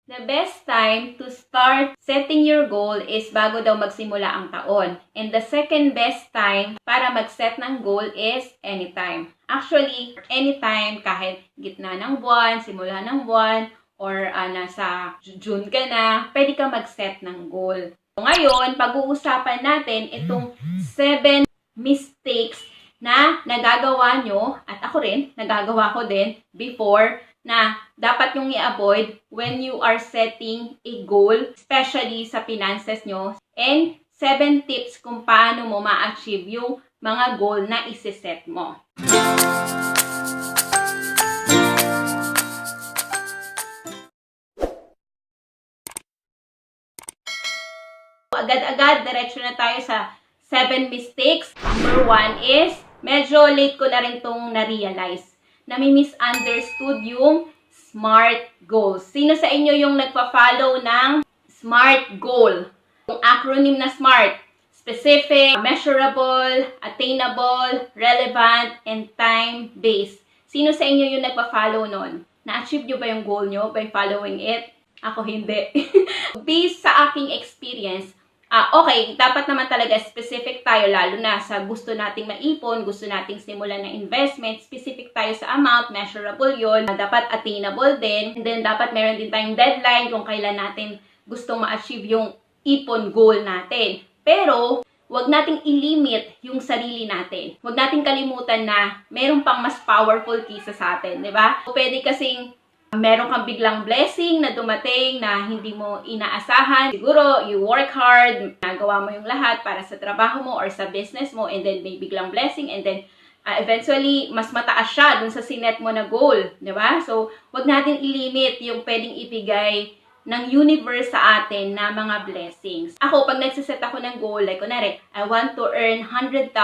The best time to start setting your goal is bago daw magsimula ang taon. And the second best time para mag-set ng goal is anytime. Actually, anytime kahit gitna ng buwan, simula ng buwan, or nasa June ka na, pwede ka mag-set ng goal. So, ngayon, pag-uusapan natin itong 7 mistakes na nagagawa nyo, at ako rin, nagagawa ko din before, na dapat yung i-avoid when you are setting a goal, especially sa finances nyo. And 7 tips kung paano mo ma-achieve yung mga goal na isi-set mo. Agad-agad, diretso na tayo sa 7 mistakes. Number 1 is, medyo late ko na rin itong na-realize. Nami-misunderstood yung SMART goals. Sino sa inyo yung nagpa-follow ng SMART goal? Yung acronym na SMART. Specific, measurable, attainable, relevant, and time-based. Sino sa inyo yung nagpa-follow nun? Na-achieve nyo ba yung goal nyo by following it? Ako hindi. Based sa aking experience, okay, dapat naman talaga specific tayo lalo na sa gusto nating maipon, gusto nating simulan ng investment, specific tayo sa amount, measurable yon, dapat attainable din, and then dapat meron din tayong deadline kung kailan natin gustong ma-achieve yung ipon goal natin. Pero, wag nating i-limit yung sarili natin. Wag nating kalimutan na meron pang mas powerful kaysa sa atin, di ba? Pwede kasing meron kang biglang blessing na dumating na hindi mo inaasahan. Siguro, you work hard, nagawa mo yung lahat para sa trabaho mo or sa business mo, and then may biglang blessing, and then eventually, mas mataas siya dun sa sinet mo na goal. Diba? So, wag natin ilimit yung pwedeng ibigay ng universe sa atin na mga blessings. Ako, pag nagsiset ako ng goal, like kunwari, I want to earn 100,000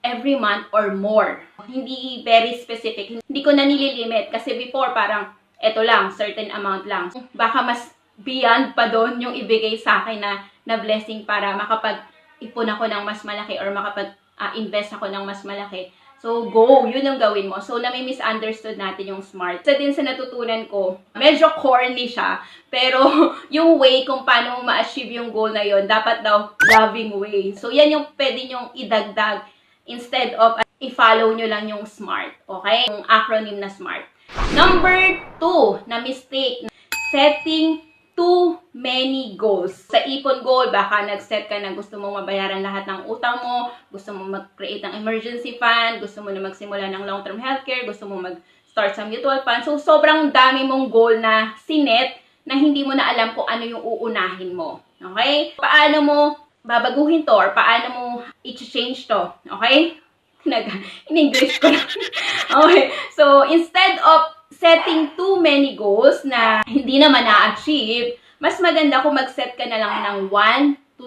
every month or more. Hindi very specific. Hindi ko na nililimit kasi before parang eto lang, certain amount lang. Baka mas beyond pa doon yung ibigay sa akin na blessing para makapag-ipon ako ng mas malaki or makapag-invest ako ng mas malaki. So, go! Yun yung gawin mo. So, nami-misunderstood natin yung SMART. Isa din sa natutunan ko, medyo corny siya, pero yung way kung paano mo ma-achieve yung goal na yun, dapat daw loving way. So, yan yung pwede nyong idagdag instead of i-follow nyo lang yung SMART. Okay? Yung acronym na SMART. Number 2 na mistake, setting too many goals. Sa ipon goal, baka nag-set ka na gusto mong mabayaran lahat ng utang mo, gusto mong mag-create ng emergency fund, gusto mo na magsimula ng long-term healthcare, gusto mo mag-start sa mutual fund. So, sobrang dami mong goal na sinet na hindi mo na alam kung ano yung uunahin mo. Okay? Paano mo babaguhin to or paano mo i-change to. Okay? In-English ko lang. Okay. So, instead of setting too many goals na hindi naman na-achieve, mas maganda kung mag-set ka na lang ng 1 to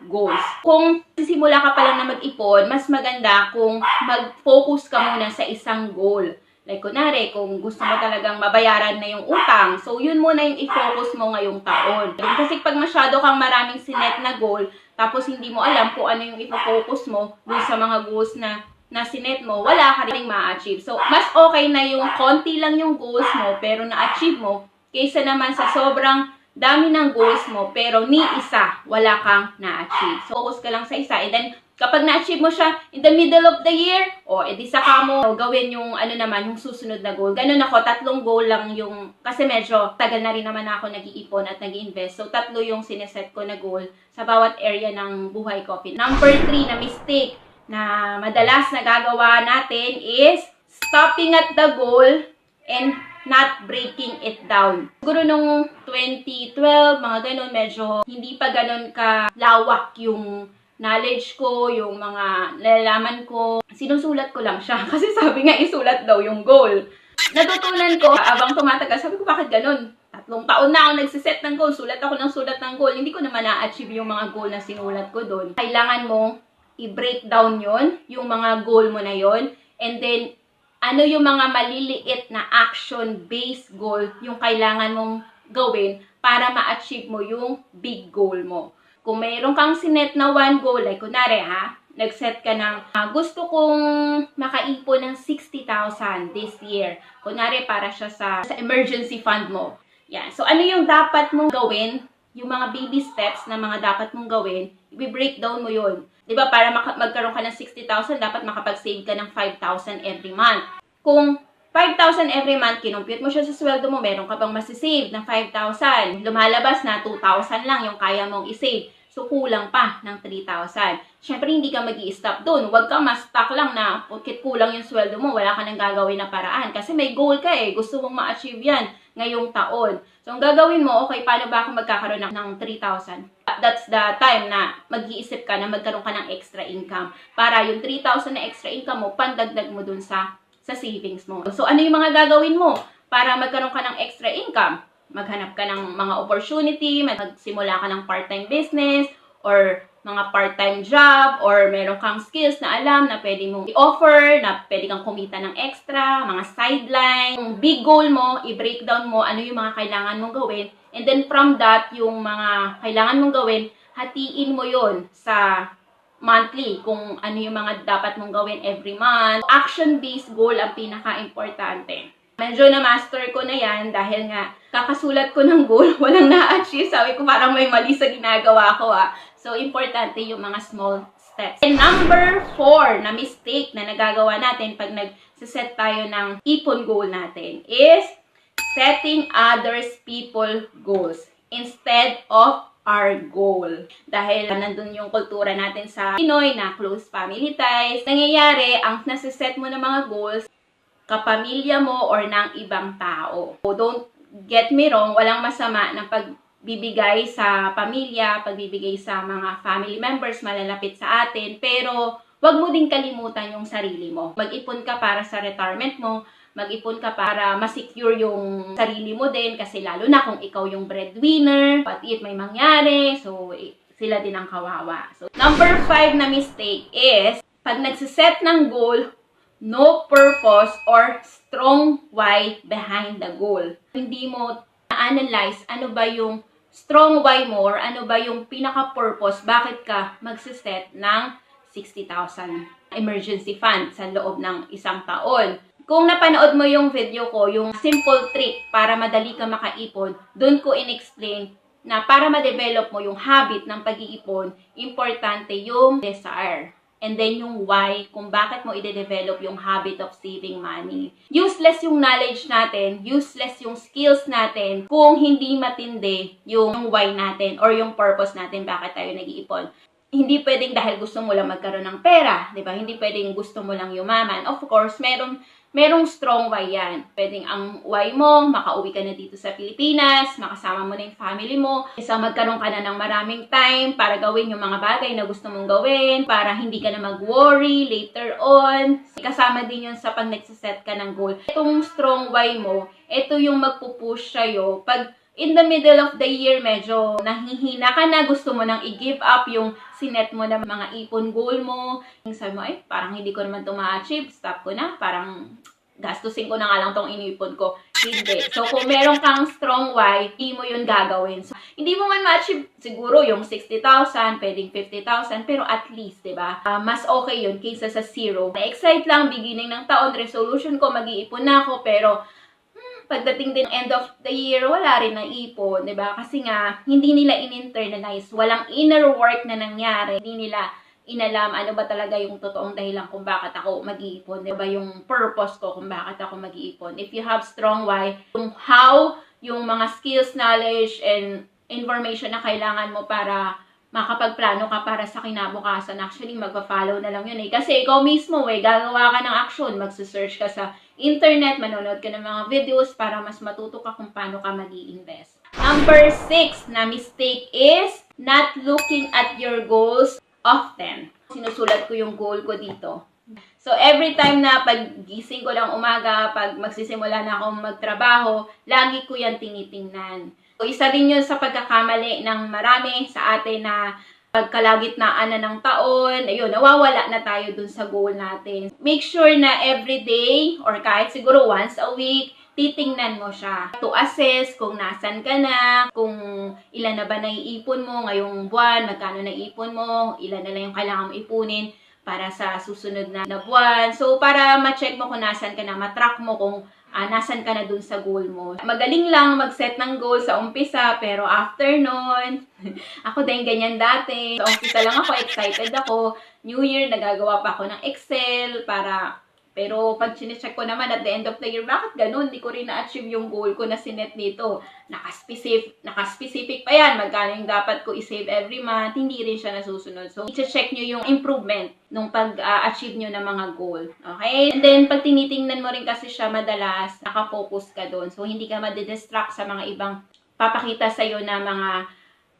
2 goals. Kung sisimula ka pa lang na mag-ipon, mas maganda kung mag-focus ka muna sa isang goal. Like, kunwari, kung gusto mo talagang mabayaran na yung utang, so yun muna yung i-focus mo ngayong taon. Kasi pag masyado kang maraming sinet na goal, tapos hindi mo alam kung ano yung i-focus mo dun sa mga goals na sinet mo, wala ka rin ma-achieve. So, mas okay na yung konti lang yung goals mo, pero na-achieve mo, kaysa naman sa sobrang dami ng goals mo, pero ni isa, wala kang na-achieve. So, focus ka lang sa isa, and then, kapag na-achieve mo siya in the middle of the year, edi saka mo gawin yung yung susunod na goal. Ganun ako, 3 goal lang yung, kasi medyo tagal na rin naman ako nag-iipon at nag-invest. So, 3 yung sineset ko na goal sa bawat area ng buhay ko. Number 3 na mistake na madalas nagagawa natin is stopping at the goal and not breaking it down. Siguro nung 2012, mga ganun, medyo hindi pa ganun ka lawak yung knowledge ko, yung mga nalalaman ko, sinusulat ko lang siya. Kasi sabi nga, isulat daw yung goal. Natutunan ko, abang tumatagal, sabi ko, bakit ganun? 3 taon na ako nagsiset ng goal, sulat ako ng sulat ng goal, hindi ko naman na-achieve yung mga goal na sinulat ko doon. Kailangan mo i-break down yon, yung mga goal mo na yon, and then, ano yung mga maliliit na action-based goal yung kailangan mong gawin para ma-achieve mo yung big goal mo. Kung mayroon kang sinet na 1 goal, like kunwari nag-set ka ng gusto kong makaipon ng 60,000 this year. Kunwari para siya sa emergency fund mo. Yan. So, ano yung dapat mong gawin? Yung mga baby steps na mga dapat mong gawin, i-breakdown mo yun. Diba, para magkaroon ka ng 60,000, dapat makapag-save ka ng 5,000 every month. Kung 5,000 every month, kinumpute mo siya sa sweldo mo, meron ka pang masisave na 5,000. Lumalabas na 2,000 lang yung kaya mong isave. So, kulang pa ng 3,000. Siyempre, hindi ka mag-i-stop dun. Huwag kang ma-stuck lang na porket kulang yung sweldo mo, wala ka nang gagawin na paraan. Kasi may goal ka eh. Gusto mong ma-achieve yan ngayong taon. So, ang gagawin mo, okay, paano ba ako magkakaroon ng 3,000? That's the time na mag-iisip ka na magkaroon ka ng extra income. Para yung 3,000 na extra income mo, pandagdag mo dun sa savings mo. So, ano yung mga gagawin mo para magkaroon ka ng extra income? Maghanap ka ng mga opportunity, magsimula ka ng part-time business, or mga part-time job, or meron kang skills na alam na pwede mong i-offer, na pwede kang kumita ng extra, mga sideline. Yung big goal mo, i-breakdown mo ano yung mga kailangan mong gawin, and then from that, yung mga kailangan mong gawin, hatiin mo yon sa monthly, kung ano yung mga dapat mong gawin every month. Action-based goal ang pinaka-importante. Medyo na-master ko na yan dahil nga kakasulat ko ng goal, walang na-achieve. Sabi ko parang may mali sa ginagawa ko So, importante yung mga small steps. And number 4 na mistake na nagagawa natin pag nag-set tayo ng ipon goal natin is setting others people goals instead of our goal. Dahil nandun yung kultura natin sa Pinoy na close family ties. Nangyayari, ang nasiset mo ng mga goals, kapamilya mo or ng ibang tao. So, don't get me wrong, walang masama ng pagbibigay sa pamilya, pagbibigay sa mga family members malalapit sa atin, pero wag mo din kalimutan yung sarili mo. Mag-ipon ka para sa retirement mo, mag-ipon ka para ma-secure yung sarili mo din, kasi lalo na kung ikaw yung breadwinner, what if may mangyari, so sila din ang kawawa. So, number 5 na mistake is, pag nagsiset ng goal, no purpose or strong why behind the goal. Hindi mo na-analyze ano ba yung strong why mo or ano ba yung pinaka-purpose bakit ka magsiset ng 60,000 emergency fund sa loob ng isang taon. Kung napanood mo yung video ko, yung simple trick para madali ka makaipon, doon ko in-explain na para ma-develop mo yung habit ng pag-iipon, importante yung desire. And then yung why, kung bakit mo i-develop yung habit of saving money. Useless yung knowledge natin, useless yung skills natin kung hindi matindi yung why natin or yung purpose natin bakit tayo nag-iipon. Hindi pwedeng dahil gusto mo lang magkaroon ng pera, di ba? Hindi pwedeng gusto mo lang yumaman. Of course, merong strong why yan. Pwedeng ang why mo, makauwi ka na dito sa Pilipinas, makasama mo na yung family mo, isa magkaroon ka na ng maraming time para gawin yung mga bagay na gusto mong gawin, para hindi ka na mag-worry later on. Kasama din yun sa pag nagsiset ka ng goal. Itong strong why mo, ito yung magpupush sa'yo. Pag in the middle of the year, medyo nahihina ka na, gusto mo nang i-give up yung sinet mo na mga ipon goal mo. Sabi mo, ay, parang hindi ko naman ito ma-achieve, stop ko na, parang gastusin ko na nga lang itong inipon ko. Hindi. So, kung meron kang strong why, hindi mo yun gagawin. So, hindi mo man ma-achieve siguro yung 60,000, pwedeng 50,000, pero at least, diba? Mas okay yun kaysa sa zero. Na-excite lang, beginning ng taon, resolution ko, mag-iipon na ako, pero pagdating din end of the year, wala rin na ipon, diba? Kasi nga, hindi nila in-internalize. Walang inner work na nangyari. Hindi nila inalam ano ba talaga yung totoong dahilan kung bakit ako mag-iipon. Diba? Yung purpose ko kung bakit ako mag-iipon. If you have strong why, yung how, yung mga skills, knowledge, and information na kailangan mo para makapagplano ka para sa kinabukasan. Actually, magpa-follow na lang yun eh. Kasi ikaw mismo gagawa ka ng action. Magsa-search ka sa internet, manonood ka ng mga videos para mas matuto ka kung paano ka mag-i-invest. Number 6 na mistake is not looking at your goals often. Sinusulat ko yung goal ko dito. So, every time na pag-gising ko lang umaga, pag magsisimula na akong magtrabaho, lagi ko yan tinitingnan. So, isa din yun sa pagkakamali ng marami sa atin na pagkalagitnaan na ng taon, ayun, nawawala na tayo dun sa goal natin. Make sure na everyday or kahit siguro once a week, titingnan mo siya. To assess kung nasan ka na, kung ilan na ba naiipon mo ngayong buwan, magkano naiipon mo, ilan na lang yung kailangan mo ipunin para sa susunod na buwan. So, para ma-check mo kung nasan ka na, matrack mo kung nasan ka na dun sa goal mo. Magaling lang mag-set ng goal sa umpisa, pero after nun, ako din ganyan dati. Sa umpisa lang ako, excited ako. New Year, nagagawa pa ako ng Excel pero pag chinecheck ko naman at the end of the year, bakit ganun? Hindi ko rin na-achieve yung goal ko na sinet dito. Nakaspecific pa yan. Magkano yung dapat ko i-save every month. Hindi rin siya nasusunod. So, i-check nyo yung improvement nung pag-achieve nyo ng mga goal. Okay? And then, pag tinitingnan mo rin kasi siya madalas, nakafocus ka doon. So, hindi ka madidistract sa mga ibang papakita sa'yo na mga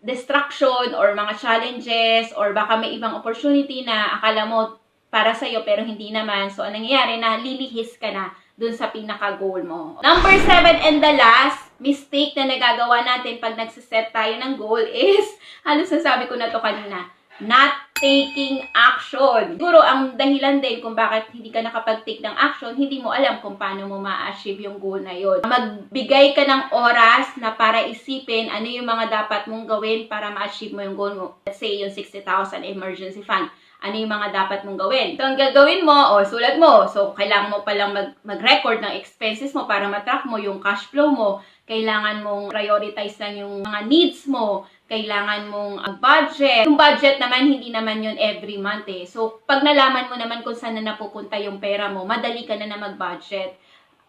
distraction or mga challenges or baka may ibang opportunity na akala mo para sa'yo pero hindi naman. So, anong nangyayari na lilihis ka na dun sa pinaka-goal mo. Number 7 and the last mistake na nagagawa natin pag nagsiset tayo ng goal is, halos nasabi ko na to kanina, not taking action. Siguro, ang dahilan din kung bakit hindi ka nakapag-take ng action, hindi mo alam kung paano mo ma-achieve yung goal na yun. Magbigay ka ng oras na para isipin ano yung mga dapat mong gawin para ma-achieve mo yung goal mo. Let's say, yung 60,000 emergency fund. Ano yung mga dapat mong gawin? So, ang gagawin mo, sulat mo. So, kailangan mo palang mag-record ng expenses mo para matrack mo yung cash flow mo. Kailangan mong prioritize lang yung mga needs mo. Kailangan mong budget. Yung budget naman, hindi naman yun every month eh. So, pag nalaman mo naman kung saan na napupunta yung pera mo, madali ka na mag-budget.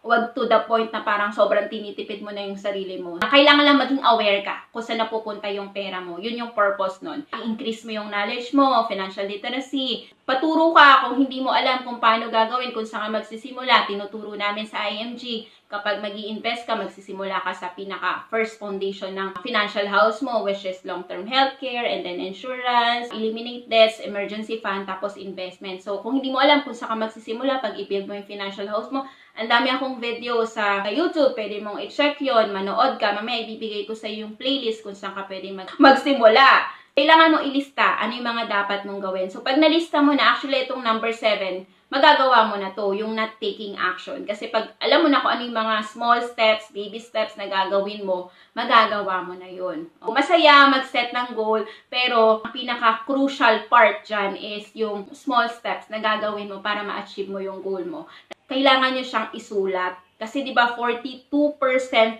Wag to the point na parang sobrang tinitipid mo na yung sarili mo. Kailangan lang maging aware ka kung saan napupunta yung pera mo. Yun yung purpose nun. I-increase mo yung knowledge mo, financial literacy. Paturo ka kung hindi mo alam kung paano gagawin, kung saan ka magsisimula. Tinuturo namin sa IMG. Kapag mag-i-invest ka, magsisimula ka sa pinaka-first foundation ng financial house mo, which is long-term healthcare, and then insurance, eliminate debts, emergency fund, tapos investment. So, kung hindi mo alam kung saan ka magsisimula, pag i-build mo yung financial house mo, ang dami akong video sa YouTube, pwede mong i-check yon, manood ka, mamaya ibibigay ko sa yung playlist kung saan ka pwede magsimula. Kailangan mo ilista ano yung mga dapat mong gawin. So, pag nalista mo na, actually itong number 7, magagawa mo na to, yung not taking action. Kasi pag alam mo na kung ano yung mga small steps, baby steps na gagawin mo, magagawa mo na yun. Masaya mag-set ng goal, pero ang pinaka-crucial part dyan is yung small steps na gagawin mo para ma-achieve mo yung goal mo. Kailangan nyo siyang isulat. Kasi 'di ba 42%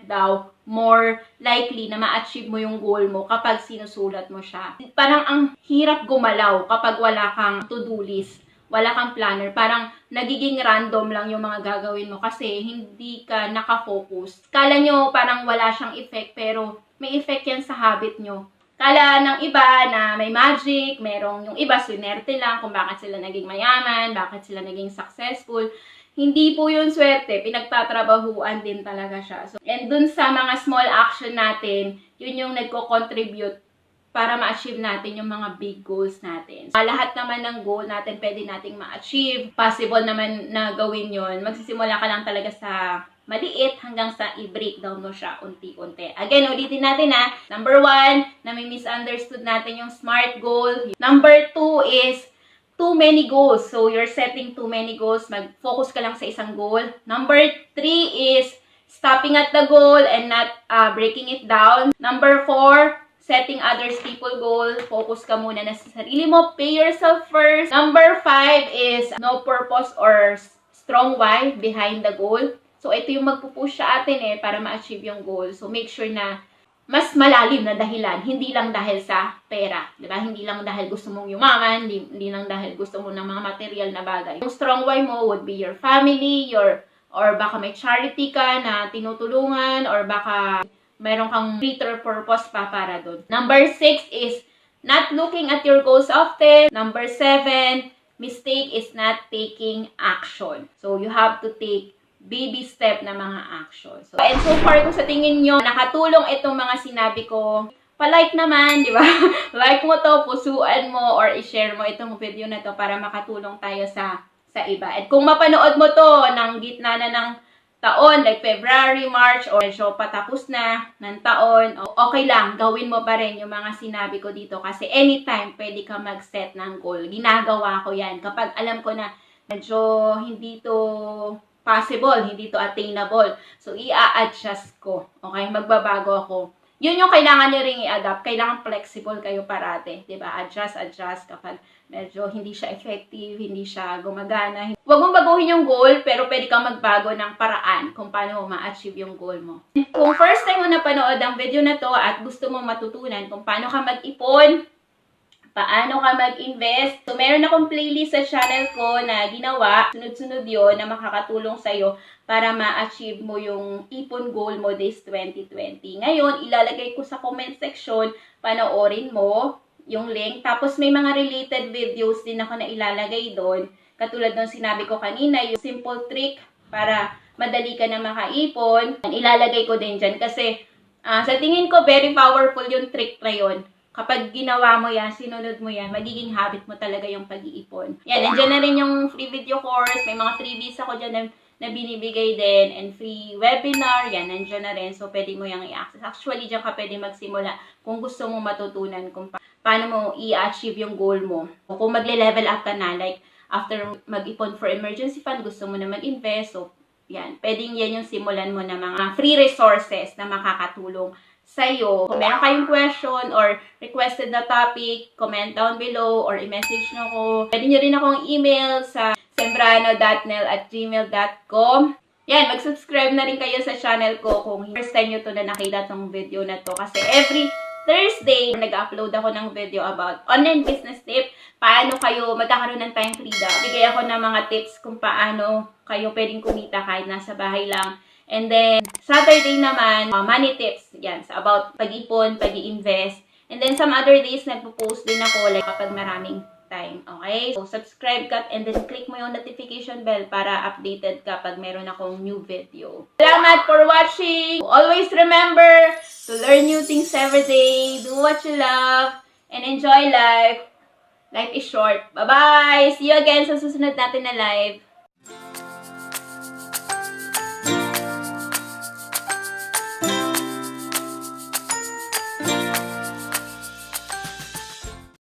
daw more likely na ma-achieve mo yung goal mo kapag sinusulat mo siya. Parang ang hirap gumalaw kapag wala kang to-do list, wala kang planner. Parang nagiging random lang yung mga gagawin mo kasi hindi ka nakafocus. Kala nyo parang wala siyang effect pero may effect yan sa habit nyo. Kala ng iba na may magic, merong yung iba swinerte lang kung bakit sila naging mayaman, bakit sila naging successful. Hindi po yun swerte, pinagtatrabahuan din talaga siya. So, and dun sa mga small action natin, yun yung nagko-contribute para ma-achieve natin yung mga big goals natin. Lahat naman ng goal natin pwede nating ma-achieve. Possible naman na gawin yun. Magsisimula ka lang talaga sa maliit hanggang sa i-breakdown mo siya unti-unti. Again, ulitin natin ha. Number 1, na may misunderstood natin yung SMART goal. Number 2 is too many goals. So, you're setting too many goals. Mag-focus ka lang sa isang goal. Number 3 is stopping at the goal and not breaking it down. Number 4, setting others people goal. Focus ka muna na sa sarili mo. Pay yourself first. Number 5 is no purpose or strong why behind the goal. So, ito yung magpupush sa atin para ma-achieve yung goal. So, make sure na mas malalim na dahilan, hindi lang dahil sa pera, di ba? Hindi lang dahil gusto mong yumaman, hindi lang dahil gusto mo ng mga material na bagay. Yung strong why mo would be your family, or baka may charity ka na tinutulungan, or baka mayroon kang greater purpose pa para doon. Number 6 is not looking at your goals often. Number 7, mistake is not taking action. So, you have to take baby step na mga action. So, and so far, kung sa tingin nyo, nakatulong itong mga sinabi ko, palike naman, di ba? Like mo to, pusuan mo, or i-share mo itong video na to para makatulong tayo sa iba. At kung mapanood mo to ng gitna na ng taon, like February, March, or medyo patapos na ng taon, okay lang, gawin mo pa rin yung mga sinabi ko dito kasi anytime pwede ka mag-set ng goal. Ginagawa ko yan. Kapag alam ko na medyo hindi to possible, hindi to attainable. So, i-a-adjust ko. Okay? Magbabago ako. Yun yung kailangan nyo ring i-adapt. Kailangan flexible kayo parate. Diba? Adjust kapag medyo hindi siya effective, hindi siya gumagana. Huwag mong baguhin yung goal, pero pwede kang magbago ng paraan kung paano mo ma-achieve yung goal mo. Kung first time mo napanood ang video na to at gusto mong matutunan kung paano ka mag-ipon, paano ka mag-invest. So, meron akong playlist sa channel ko na ginawa. Sunod-sunod yun na makakatulong sa'yo para ma-achieve mo yung ipon goal mo this 2020. Ngayon, ilalagay ko sa comment section, panoorin mo yung link. Tapos, may mga related videos din ako na ilalagay doon. Katulad ng sinabi ko kanina, yung simple trick para madali ka na makaipon. Ilalagay ko din dyan kasi sa tingin ko, very powerful yung trick na yun. Kapag ginawa mo yan, sinunod mo yan, magiging habit mo talaga yung pag-iipon. Yan, nandiyan na rin yung free video course. May mga freebies ako dyan na binibigay din. And free webinar, yan, nandiyan na rin. So, pwede mo yung i-access. Actually, dyan ka pwede magsimula kung gusto mo matutunan kung paano mo i-achieve yung goal mo. O kung magle-level up ka na, like, after mag-ipon for emergency fund, gusto mo na mag-invest. So, yan, pwedeng yan yung simulan mo na mga free resources na makakatulong sa'yo. Kung meron kayong question or requested na topic, comment down below or i-message nyo ako. Pwede nyo rin akong email sa sembrano.nel@gmail.com. Yan, mag-subscribe na rin kayo sa channel ko kung first time nyo to na nakita tong video na to. Kasi every Thursday, nag-upload ako ng video about online business tip. Paano kayo magkakaroon ng time freedom. Bigay ako ng mga tips kung paano kayo pwedeng kumita kahit nasa bahay lang. And then, Saturday naman, money tips. Yan, about pag-ipon, pag-i-invest. And then, some other days, nagpo-post din ako like kapag maraming time. Okay? So, subscribe ka and then click mo yung notification bell para updated ka pag meron akong new video. Salamat for watching! Always remember to learn new things every day. Do what you love and enjoy life. Life is short. Bye-bye! See you again sa susunod natin na live.